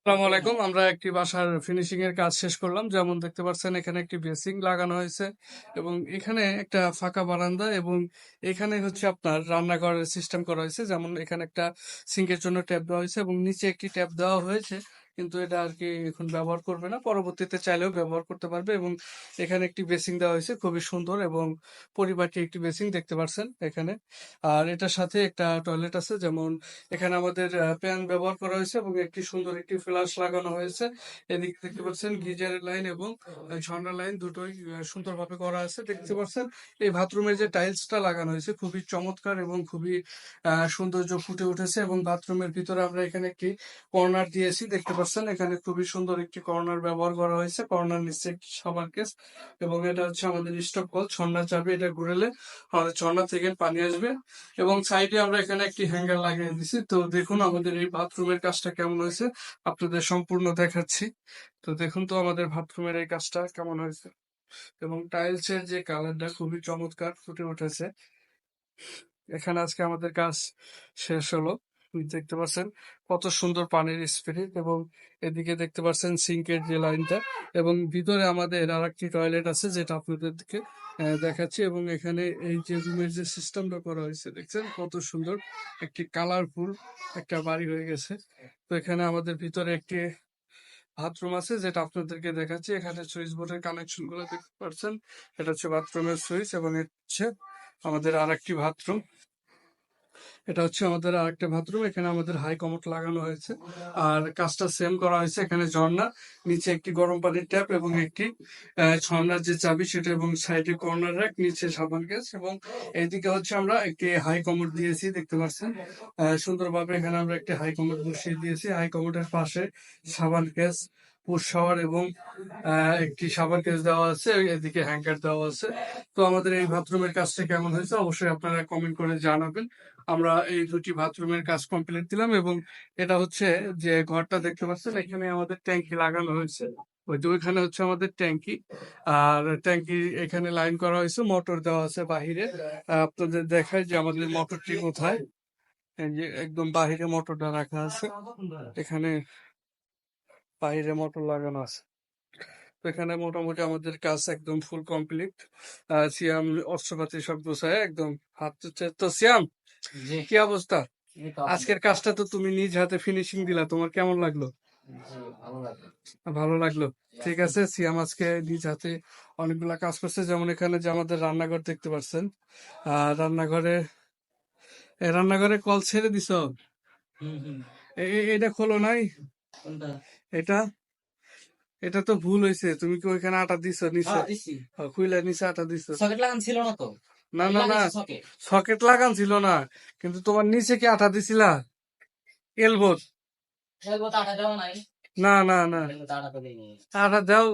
আসসালামু আলাইকুম। আমরা একটি বাসার ফিনিশিং এর কাজ শেষ করলাম। যেমন দেখতে পাচ্ছেন এখানে একটি বেসিং লাগানো হয়েছে এবং এখানে একটা ফাঁকা বারান্দা এবং এখানে হচ্ছে আপনার রান্নাঘরের সিস্টেম করা হয়েছে। যেমন এখানে একটা সিঙ্কের জন্য ট্যাপ দেওয়া হয়েছে এবং নিচে একটি ট্যাপ দেওয়া হয়েছে, কিন্তু এটা আর কি এখন ব্যবহার করবে না, পরবর্তীতে চাইলেও ব্যবহার করতে পারবে। এবং এখানে একটি বেসিং দেওয়া হয়েছে খুবই সুন্দর এবং পরিপাটি একটি বেসিং দেখতে পাচ্ছেন এখানে। আর এটার সাথে একটা টয়লেট আছে, যেমন এখানে আমাদের প্যান ব্যবহার করা হয়েছে এবং একটি সুন্দর একটি ফ্ল্যাশ লাগানো হয়েছে। এদিকে দেখতে পাচ্ছেন গিজারের লাইন এবং ঝর্ণার লাইন দুটোই সুন্দরভাবে করা আছে দেখতে পাচ্ছেন। এই বাথরুমের যে টাইলসটা লাগানো হয়েছে খুবই চমৎকার এবং খুবই সৌন্দর্য ফুটে উঠেছে। এবং বাথরুমের ভিতরে আমরা এখানে একটি কর্নার দিয়েছি দেখতে পাচ্ছেন। এখানে খুবই সুন্দর একটি কর্নার ব্যবহার করা হয়েছে। কর্নার নিচে একটি সাবান কেস এবং এটা হচ্ছে আমাদের স্টপ কল, ঝর্ণার চাবি, এটা ঘুরেলে আমাদের ঝর্ণা থেকে পানি আসবে। এবং সাইডে আমরা এখানে একটি হ্যাঙ্গার লাগিয়ে দিছি। তো দেখুন আমাদের এই বাথরুমের কাজটা কেমন হয়েছে, আপনাদের সম্পূর্ণ দেখাচ্ছি। তো দেখুন তো আমাদের বাথরুমের এই কাজটা কেমন হয়েছে এবং টাইলসের যে কালারটা খুবই চমৎকার ফুটে উঠেছে। এখানে আজকে আমাদের কাজ শেষ হলো। দেখতে পাচ্ছেন কত সুন্দর পানির স্পিরিট এবং এদিকে দেখতে পাচ্ছেন সিঙ্কের যে লাইনটা এবং ভিতরে আমাদের আর একটি টয়লেট আছে যেটা আপনাদেরকে দেখাচ্ছি। এবং এখানে এই যে রুমের যে সিস্টেমটা করা হয়েছে দেখছেন কত সুন্দর একটি কালারফুল একটা বাড়ি হয়ে গেছে। তো এখানে আমাদের ভিতরে একটি বাথরুম আছে যেটা আপনাদেরকে দেখাচ্ছি। এখানে সুইচ বোর্ডের কানেকশন গুলো দেখতে পাচ্ছেন। এটা হচ্ছে বাথরুমের সুইচ এবং এটা হচ্ছে আমাদের আর একটি বাথরুম। এটা হচ্ছে আমাদের আরেকটা বাথরুম। এখানে আমাদের হাই কমোড লাগানো হয়েছে আর কাজটা সেম করা হয়েছে। এখানে ঝর্ণা, নিচে একটি গরম পানির ট্যাপ এবং একটি ঝর্ণার যে চাবি সেটা এবং সাইডে কর্নার র্যাক, নিচে সাবান গ্যাস এবং এইদিকে হচ্ছে আমরা একটি হাই কমোড দিয়েছি দেখতে পাচ্ছেন। সুন্দরভাবে এখানে আমরা একটি হাই কমোড বসিয়ে দিয়েছি। হাই কমোডের পাশে সাবান গ্যাস, পুশ শাওয়ার এবং একটি সাবান কেস দেওয়া আছে, এদিকে হ্যাঙ্গার দেওয়া আছে। তো আমাদের এই বাথরুমের কাজটা কেমন হয়েছে অবশ্যই আপনারা কমেন্ট করে জানাবেন। আমরা এই দুটি বাথরুমের কাজ কমপ্লিট দিলাম এবং এটা হচ্ছে যে ঘরটা দেখতে পাচ্ছেন, এখানে আমাদের ট্যাঙ্কি লাগানো হয়েছে। ওই যে ওইখানে হচ্ছে আমাদের ট্যাঙ্কি, আর ট্যাঙ্কি এখানে লাইন করা হয়েছে, মোটর দেওয়া আছে বাহিরে। আপনাদের দেখায় যে আমাদের মোটরটি কোথায়। এই যে একদম বাহিরে মোটরটা রাখা আছে, এখানে বাহিরে মোটর লাগানো আছে। তো এখানে মোটামুটি আমাদের কাজ একদম ফুল কমপ্লিট। সিয়াম অস্ত্রপাতি সব গোছায় একদম হাত তুলছে। তো সিয়াম, জি, কি অবস্থা? এই তো আজকের কাজটা তো তুমি নিজ হাতে ফিনিশিং দিলা, তোমার কেমন লাগলো? জি, ভালো লাগে। ভালো লাগলো। ঠিক আছে, সিয়াম আজকে নিজ হাতে অনেকগুলা কাজ করছে। যেমন এখানে যে আমাদের রান্নাঘর দেখতে পাচ্ছেন, রান্নাঘরে রান্নাঘরে কল ছেড়ে দিছ, হুম হুম। এটা খোলো নাই। কোনটা? এটা এটা তো ভুল হয়েছে, তুমি কি ওইখানে আটা দিছো নিচে? হ্যাঁ দিছি। খুইলা নিচে আটা দিছো? সকেট লাগান ছিল না তো? না এই না না, লাগাইছি সকেট। সকেট লাগান ছিল না, কিন্তু তোমার নিচে কি আঠা দিছিলা? এলবোত? এলবো তো আটা দেওয়া নাই। না না না, এলবো তো আটা তো দেয়নি। আঠা দাও।